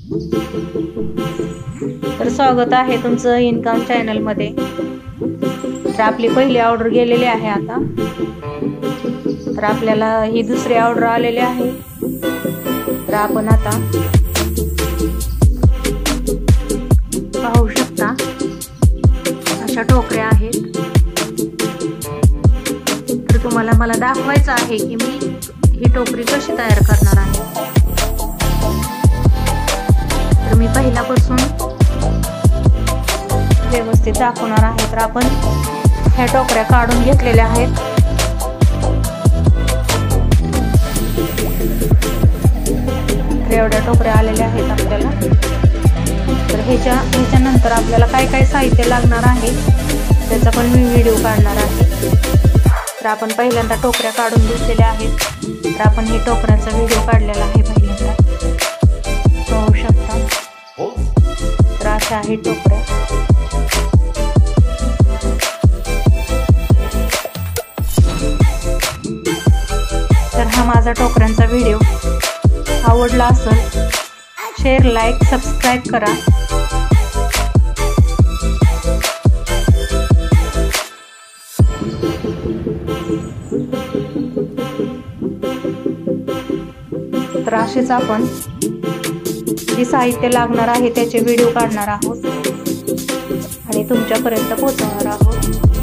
तर स्वागत आहे तुमचं इन्कम चॅनल मध्ये। तर आपली पहिली ऑर्डर गेलेली आहे आता। तर आपल्याला ही दुसरी ऑर्डर आलेली आहे। तर आपण आता पाहू शकता अशा टोकऱ्या आहेत। तर तुम्हाला मला दाखवायचं आहे की मी ही टोकरी कशी तयार करणार आहे। तर मी पहिल्यापासून व्यवस्थित दाखवणार आहे। तर आपण ह्या टोकऱ्या काढून घेतलेल्या आहेत। एवढ्या टोकऱ्या आलेल्या आहेत आपल्याला। तर ह्याच्यानंतर आपल्याला काय काय साहित्य लागणार आहे त्याचा पण मी व्हिडिओ काढणार आहे। तर आपण पहिल्यांदा टोकऱ्या काढून घेतलेल्या आहेत। तर आपण हे टोकऱ्याचा व्हिडिओ काढलेला आहे पहिल्यांदा, पाहू शकता। तर अशा आहेत टोकऱ्या। तर हा माझा टोकऱ्यांचा व्हिडिओ आवडला असेल शेअर, लाईक, सबस्क्राईब करा। तर असेच आपण जे साहित्य लागणार आहे त्याचे व्हिडिओ काढणार आहोत आणि तुमच्यापर्यंत पोहोचवणार आहोत।